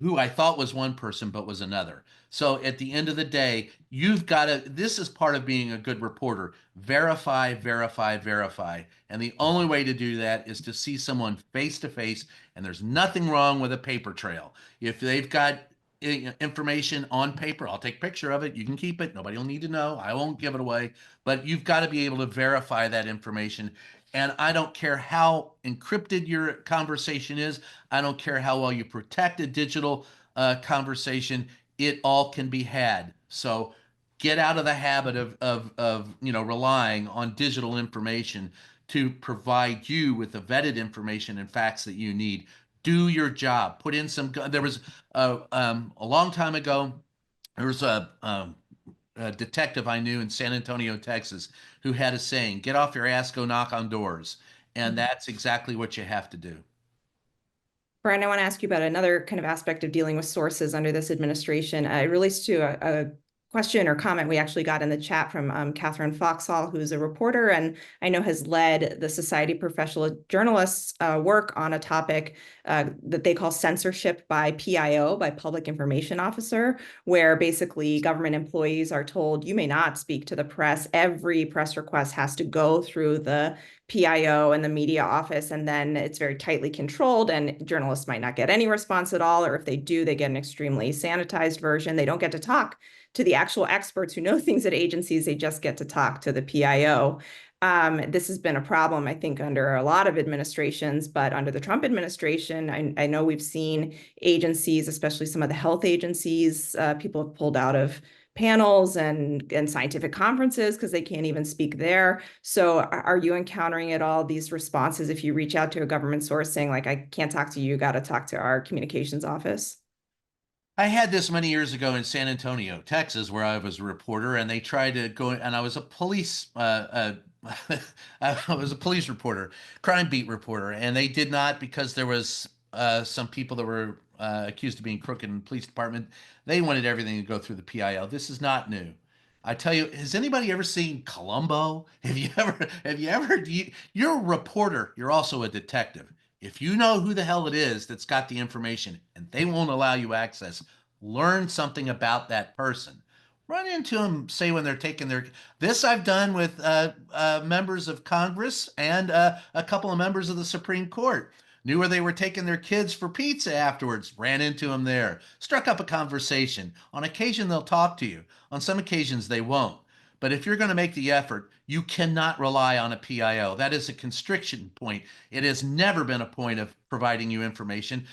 who I thought was one person but was another. So at the end of the day, you've got to, this is part of being a good reporter. Verify, verify, verify. And the only way to do that is to see someone face to face, and there's nothing wrong with a paper trail. If they've got information on paper, I'll take a picture of it. You can keep it. Nobody will need to know. I won't give it away. But you've got to be able to verify that information. And I don't care how encrypted your conversation is. I don't care how well you protect a digital conversation. It all can be had. So get out of the habit of relying on digital information to provide you with the vetted information and facts that you need. Do your job. Put in some. There was a long time ago. There was a detective I knew in San Antonio, Texas, who had a saying, "Get off your ass, go knock on doors," and that's exactly what you have to do. Brian, I want to ask you about another kind of aspect of dealing with sources under this administration. It relates to a question or comment we actually got in the chat from Catherine Foxhall, who's a reporter and I know has led the Society of Professional Journalists work on a topic that they call censorship by PIO, by Public Information Officer, where basically government employees are told you may not speak to the press. Every press request has to go through the PIO and the media office, and then it's very tightly controlled, and journalists might not get any response at all, or if they do, they get an extremely sanitized version. They don't get to talk to the actual experts who know things at agencies. They just get to talk to the PIO. This has been a problem, I think, under a lot of administrations, but under the Trump administration, I know we've seen agencies, especially some of the health agencies, people have pulled out of panels and scientific conferences because they can't even speak there. So are you encountering at all these responses if you reach out to a government source saying, like, I can't talk to you, got to talk to our communications office? I had this many years ago in San Antonio, Texas, where I was a reporter, and they tried to go, and I was a police, I was a police reporter, crime beat reporter, and they did not because there was some people that were accused of being crooked in the police department. They wanted everything to go through the PIL. This is not new. I tell you, has anybody ever seen Columbo? You're a reporter, you're also a detective. If you know who the hell it is that's got the information and they won't allow you access, learn something about that person. Run into them, say when they're taking their. This I've done with members of Congress and a couple of members of the Supreme Court. Knew where they were taking their kids for pizza afterwards, ran into them there, struck up a conversation. On occasion, they'll talk to you. On some occasions, they won't. But if you're going to make the effort, you cannot rely on a PIO. That is a constriction point. It has never been a point of providing you information.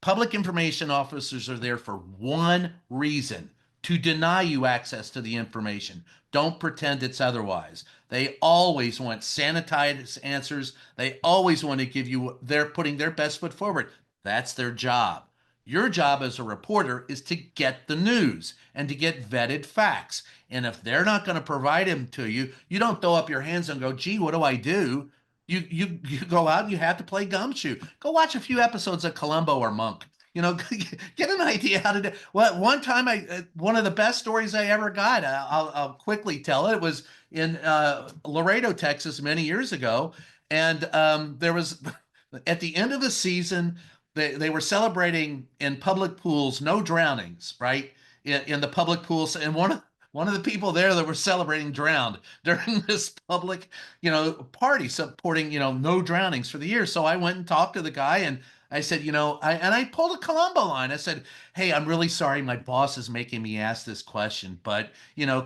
Public information officers are there for one reason: to deny you access to the information. Don't pretend it's otherwise. They always want sanitized answers. They always want to give you, they're putting their best foot forward. That's their job. Your job as a reporter is to get the news and to get vetted facts. And if they're not going to provide them to you, you don't throw up your hands and go, gee, what do I do? You go out and you have to play gumshoe. Go watch a few episodes of Columbo or Monk. You know, get an idea how to do. Well, one time one of the best stories I ever got. I'll quickly tell it. It was in Laredo, Texas, many years ago, and there was at the end of the season they were celebrating in public pools, no drownings, right? In the public pools, and one of the people there that were celebrating drowned during this public, party supporting, no drownings for the year. So I went and talked to the guy and I said, I pulled a Columbo line. I said, hey, I'm really sorry. My boss is making me ask this question, but,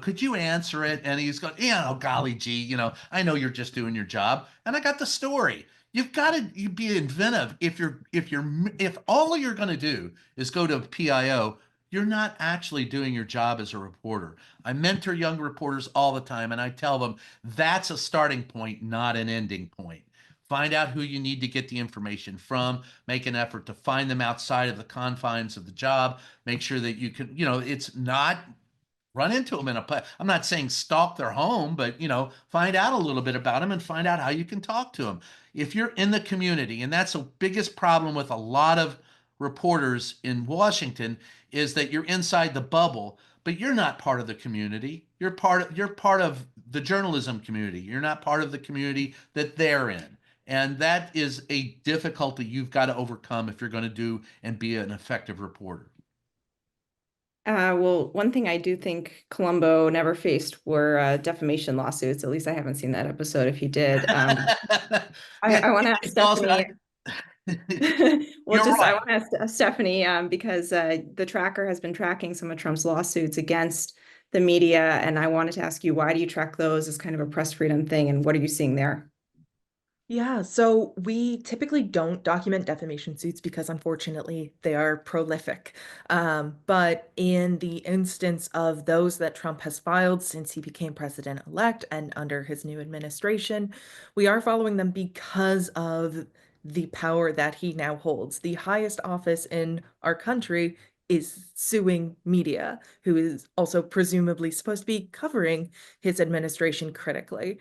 could you answer it? And he's going, yeah, oh, golly gee, I know you're just doing your job. And I got the story. You've got to be inventive. If all you're going to do is go to PIO, you're not actually doing your job as a reporter. I mentor young reporters all the time, and I tell them that's a starting point, not an ending point. Find out who you need to get the information from, make an effort to find them outside of the confines of the job, make sure that you can, it's not run into them in a I'm not saying stalk their home, but find out a little bit about them and find out how you can talk to them. If you're in the community, and that's the biggest problem with a lot of reporters in Washington, is that you're inside the bubble, but you're not part of the community. You're part of the journalism community. You're not part of the community that they're in. And that is a difficulty you've got to overcome if you're going to do and be an effective reporter. Well, one thing I do think Columbo never faced were defamation lawsuits. At least I haven't seen that episode if he did. Yeah, I want to ask it's also, Stephanie. Well, you're just I right. want to ask Stephanie because the tracker has been tracking some of Trump's lawsuits against the media, and I wanted to ask you, why do you track those as kind of a press freedom thing, and what are you seeing there? Yeah, so we typically don't document defamation suits because unfortunately they are prolific. But in the instance of those that Trump has filed since he became president-elect and under his new administration, we are following them because of the power that he now holds. The highest office in our country is suing media, who is also presumably supposed to be covering his administration critically,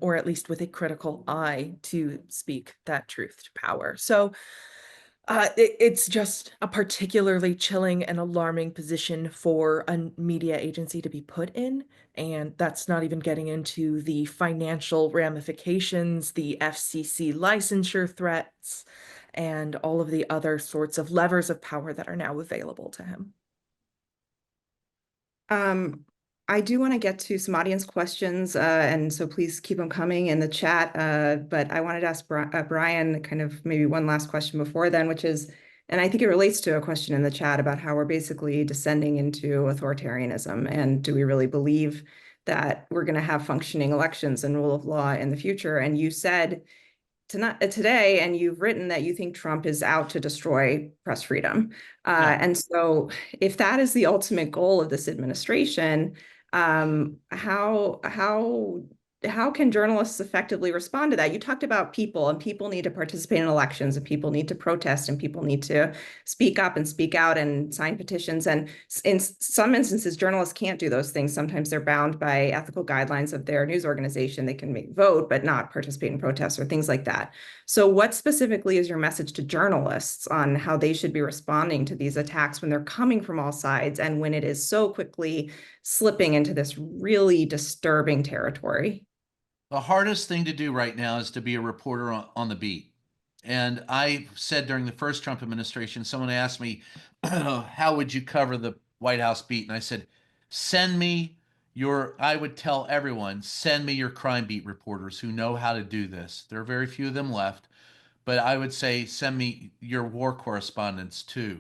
or at least with a critical eye to speak that truth to power. So it's just a particularly chilling and alarming position for a media agency to be put in. And that's not even getting into the financial ramifications, the FCC licensure threats, and all of the other sorts of levers of power that are now available to him. I do want to get to some audience questions, and so please keep them coming in the chat. But I wanted to ask Brian kind of maybe one last question before then, which is, and I think it relates to a question in the chat about how we're basically descending into authoritarianism, and do we really believe that we're going to have functioning elections and rule of law in the future? And you said today, and you've written that you think Trump is out to destroy press freedom. Yeah. And so if that is the ultimate goal of this administration, how can journalists effectively respond to that? You talked about people, and people need to participate in elections, and people need to protest, and people need to speak up and speak out and sign petitions. And in some instances, journalists can't do those things. Sometimes they're bound by ethical guidelines of their news organization. They can vote, but not participate in protests or things like that. So what specifically is your message to journalists on how they should be responding to these attacks when they're coming from all sides and when it is so quickly slipping into this really disturbing territory? The hardest thing to do right now is to be a reporter on the beat. And I said during the first Trump administration, someone asked me, how would you cover the White House beat? And I said, I would tell everyone, send me your crime beat reporters who know how to do this. There are very few of them left, but I would say, send me your war correspondents too.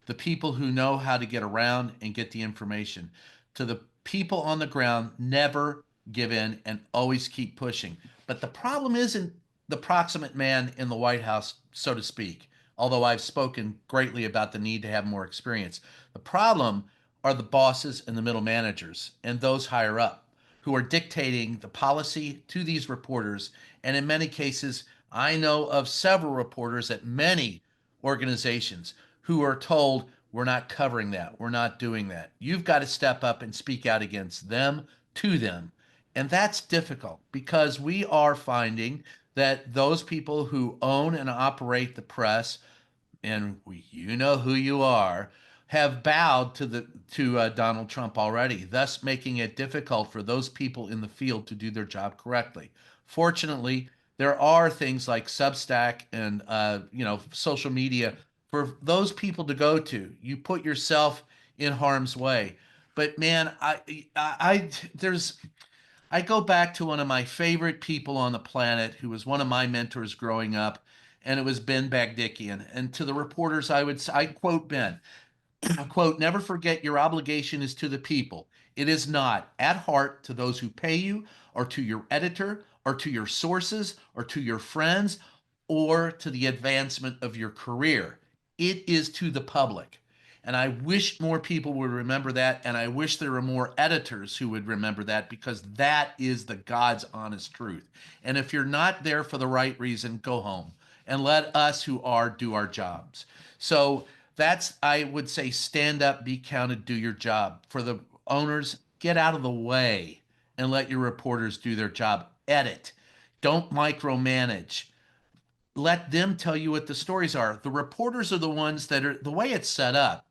The people who know how to get around and get the information. To the people on the ground, never give in and always keep pushing. But the problem isn't the proximate man in the White House, so to speak, although I've spoken greatly about the need to have more experience. The problem are the bosses and the middle managers and those higher up who are dictating the policy to these reporters. And in many cases, I know of several reporters at many organizations who are told, we're not covering that, we're not doing that. You've got to step up and speak out against them, to them. And that's difficult because we are finding that those people who own and operate the press and you know who you are, have bowed to Donald Trump already, thus making it difficult for those people in the field to do their job correctly. Fortunately, there are things like Substack and social media for those people to go to. You put yourself in harm's way, but man, I go back to one of my favorite people on the planet who was one of my mentors growing up, and it was Ben Bagdikian. And to the reporters, I quote Ben, quote, never forget your obligation is to the people. It is not at heart to those who pay you or to your editor or to your sources or to your friends or to the advancement of your career. It is to the public. And I wish more people would remember that. And I wish there were more editors who would remember that, because that is the God's honest truth. And if you're not there for the right reason, go home and let us who are do our jobs. So that's, I would say, stand up, be counted, do your job. For the owners, get out of the way and let your reporters do their job. Edit. Don't micromanage. Let them tell you what the stories are. The reporters are the ones that are, the way it's set up,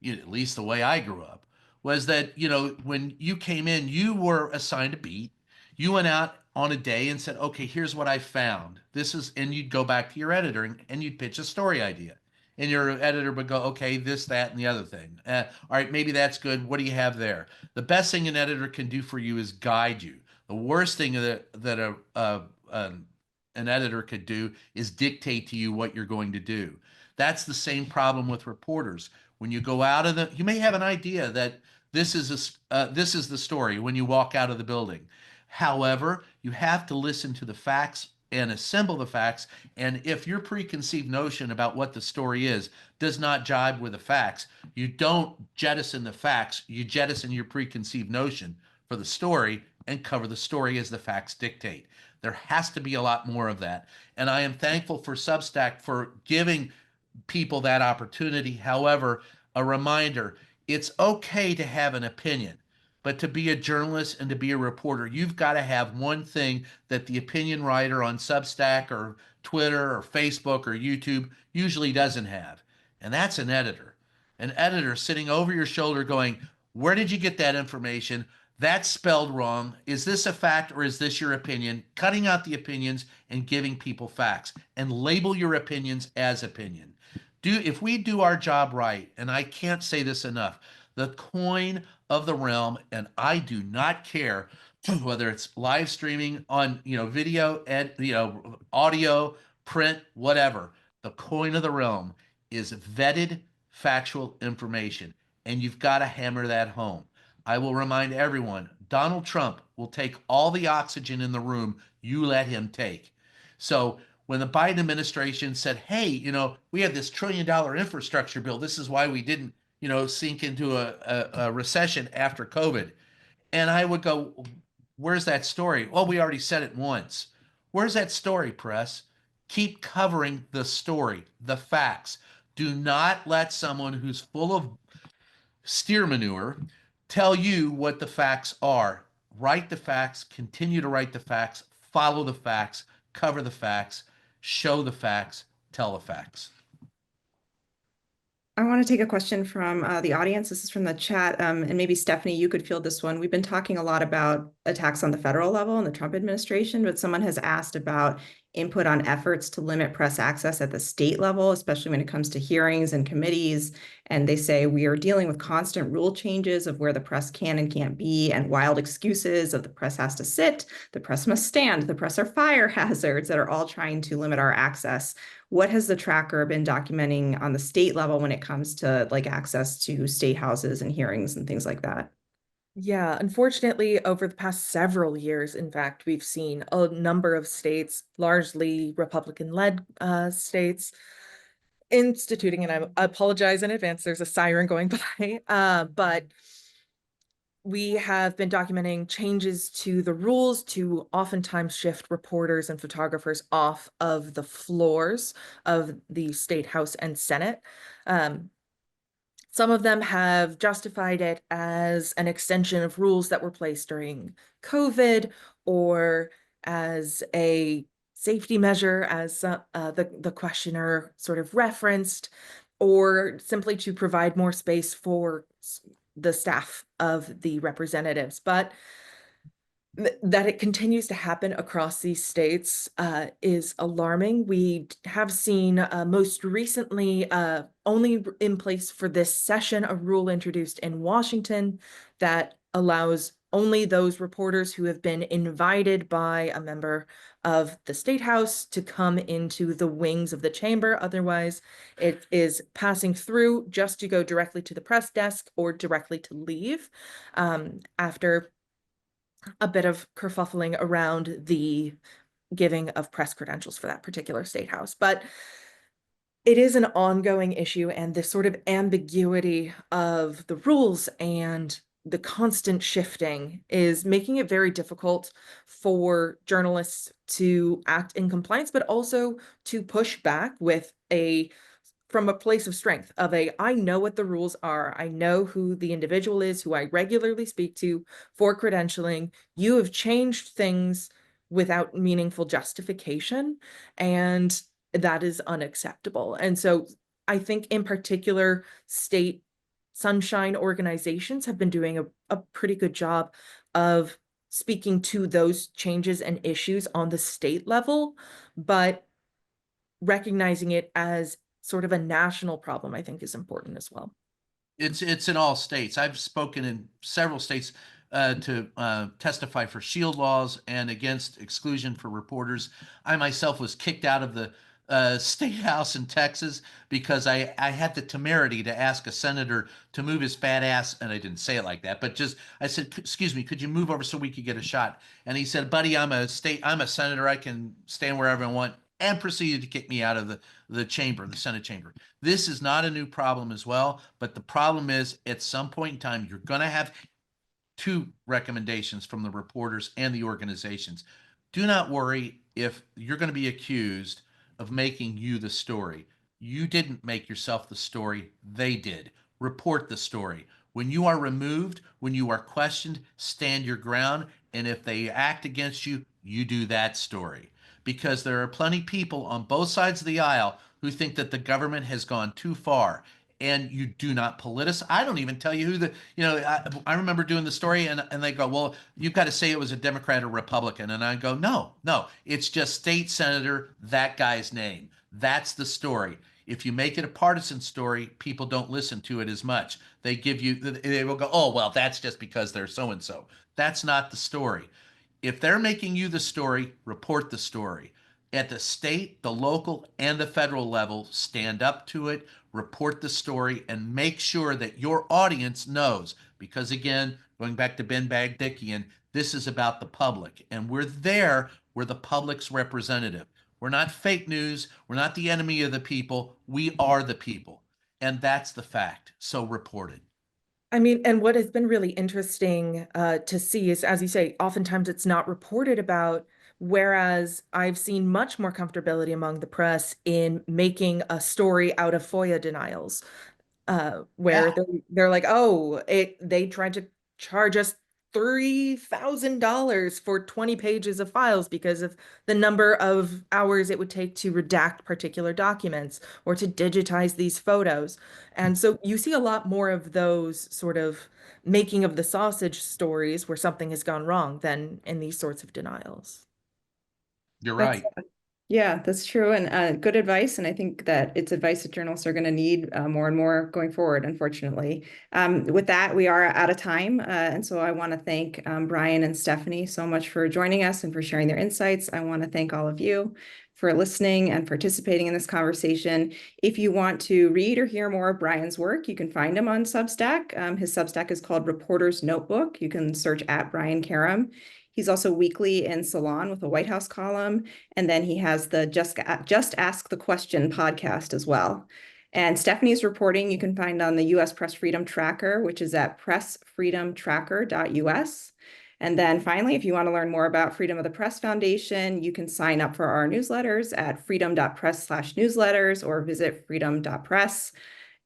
at least the way I grew up, was that, when you came in, you were assigned a beat. You went out on a day and said, okay, here's what I found. This is, and you'd go back to your editor and you'd pitch a story idea. And your editor would go, okay, this, that, and the other thing. All right, maybe that's good. What do you have there? The best thing an editor can do for you is guide you. The worst thing that an editor could do is dictate to you what you're going to do. That's the same problem with reporters. When you go out of you may have an idea that this is the story when you walk out of the building. However, you have to listen to the facts and assemble the facts. And if your preconceived notion about what the story is does not jibe with the facts, you don't jettison the facts. You jettison your preconceived notion for the story and cover the story as the facts dictate. There has to be a lot more of that. And I am thankful for Substack for giving people that opportunity. However, a reminder, it's okay to have an opinion, but to be a journalist and to be a reporter, you've got to have one thing that the opinion writer on Substack or Twitter or Facebook or YouTube usually doesn't have, and that's an editor. An editor sitting over your shoulder going, where did you get that information? That's spelled wrong. Is this a fact or is this your opinion? Cutting out the opinions and giving people facts, and label your opinions as opinion. If we do our job right, and I can't say this enough, the coin of the realm, and I do not care whether it's live streaming on video, audio, print, whatever. The coin of the realm is vetted factual information, and you've got to hammer that home. I will remind everyone, Donald Trump will take all the oxygen in the room you let him take. So when the Biden administration said, hey, we have this $1 trillion infrastructure bill. This is why we didn't, sink into a recession after COVID. And I would go, where's that story? Well, we already said it once. Where's that story, press? Keep covering the story, the facts. Do not let someone who's full of steer manure tell you what the facts are. Write the facts, continue to write the facts, follow the facts, cover the facts, show the facts, tell the facts. I want to take a question from the audience. This is from the chat. And maybe Stephanie, you could field this one. We've been talking a lot about attacks on the federal level in the Trump administration, but someone has asked about input on efforts to limit press access at the state level, especially when it comes to hearings and committees. And they say we are dealing with constant rule changes of where the press can and can't be, and wild excuses of the press has to sit, the press must stand, the press are fire hazards that are all trying to limit our access. What has the tracker been documenting on the state level when it comes to access to state houses and hearings and things like that? Yeah, unfortunately, over the past several years, in fact, we've seen a number of states, largely Republican-led states, instituting, and I apologize in advance, there's a siren going by, but we have been documenting changes to the rules to oftentimes shift reporters and photographers off of the floors of the State House and Senate. Some of them have justified it as an extension of rules that were placed during COVID, or as a safety measure, as the questioner sort of referenced, or simply to provide more space for the staff of the representatives. But that it continues to happen across these states is alarming. We have seen most recently, only in place for this session, a rule introduced in Washington that allows only those reporters who have been invited by a member of the state house to come into the wings of the chamber. Otherwise, it is passing through just to go directly to the press desk or directly to leave after a bit of kerfuffling around the giving of press credentials for that particular state house. But it is an ongoing issue, and this sort of ambiguity of the rules and the constant shifting is making it very difficult for journalists to act in compliance, but also to push back from a place of strength of I know what the rules are. I know who the individual is who I regularly speak to for credentialing. You have changed things without meaningful justification, and that is unacceptable. And so I think in particular, state sunshine organizations have been doing a pretty good job of speaking to those changes and issues on the state level, but recognizing it as sort of a national problem, I think, is important as well. It's in all states. I've spoken in several states to testify for shield laws and against exclusion for reporters. I myself was kicked out of the state house in Texas because I had the temerity to ask a senator to move his fat ass, and I didn't say it like that, but just I said, "Excuse me, could you move over so we could get a shot?" And he said, "Buddy, I'm a senator. I can stand wherever I want," and proceeded to kick me out of the chamber, the Senate chamber. This is not a new problem as well, but the problem is at some point in time, you're going to have two recommendations from the reporters and the organizations. Do not worry if you're going to be accused of making you the story. You didn't make yourself the story, they did. Report the story. When you are removed, when you are questioned, stand your ground. And if they act against you, you do that story. Because there are plenty of people on both sides of the aisle who think that the government has gone too far, and you do not politicize. I don't even tell you who I remember doing the story, and they go, "Well, you've got to say it was a Democrat or Republican." And I go, no, it's just state senator, that guy's name. That's the story. If you make it a partisan story, people don't listen to it as much. They will go, "Oh, well, that's just because they're so-and-so." That's not the story. If they're making you the story, report the story. At the state, the local, and the federal level, stand up to it, report the story, and make sure that your audience knows. Because again, going back to Ben Bagdickian, this is about the public, and we're the public's representative. We're not fake news. We're not the enemy of the people. We are the people. And that's the fact. So report it. I mean, and what has been really interesting to see is, as you say, oftentimes it's not reported about, whereas I've seen much more comfortability among the press in making a story out of FOIA denials, where Yeah. they're like, "Oh, they tried to charge us $3,000 for 20 pages of files because of the number of hours it would take to redact particular documents or to digitize these photos." And so you see a lot more of those sort of making of the sausage stories where something has gone wrong than in these sorts of denials. You're That's right. Yeah, that's true, and good advice. And I think that it's advice that journalists are going to need more and more going forward, unfortunately. With that, we are out of time. And so I want to thank Brian and Stephanie so much for joining us and for sharing their insights. I want to thank all of you for listening and participating in this conversation. If you want to read or hear more of Brian's work, you can find him on Substack. His Substack is called Reporter's Notebook. You can search at Brian Karem. He's also weekly in Salon with a White House column. And then he has the Just Ask the Question podcast as well. And Stephanie's reporting you can find on the U.S. Press Freedom Tracker, which is at pressfreedomtracker.us. And then finally, if you want to learn more about Freedom of the Press Foundation, you can sign up for our newsletters at freedom.press/newsletters or visit freedom.press.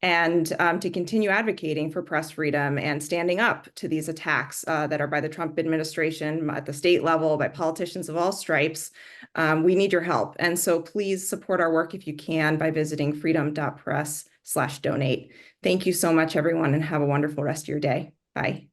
and to continue advocating for press freedom and standing up to these attacks that are by the Trump administration at the state level, by politicians of all stripes. We need your help. And so please support our work if you can by visiting freedom.press/donate. Thank you so much, everyone, and have a wonderful rest of your day. Bye.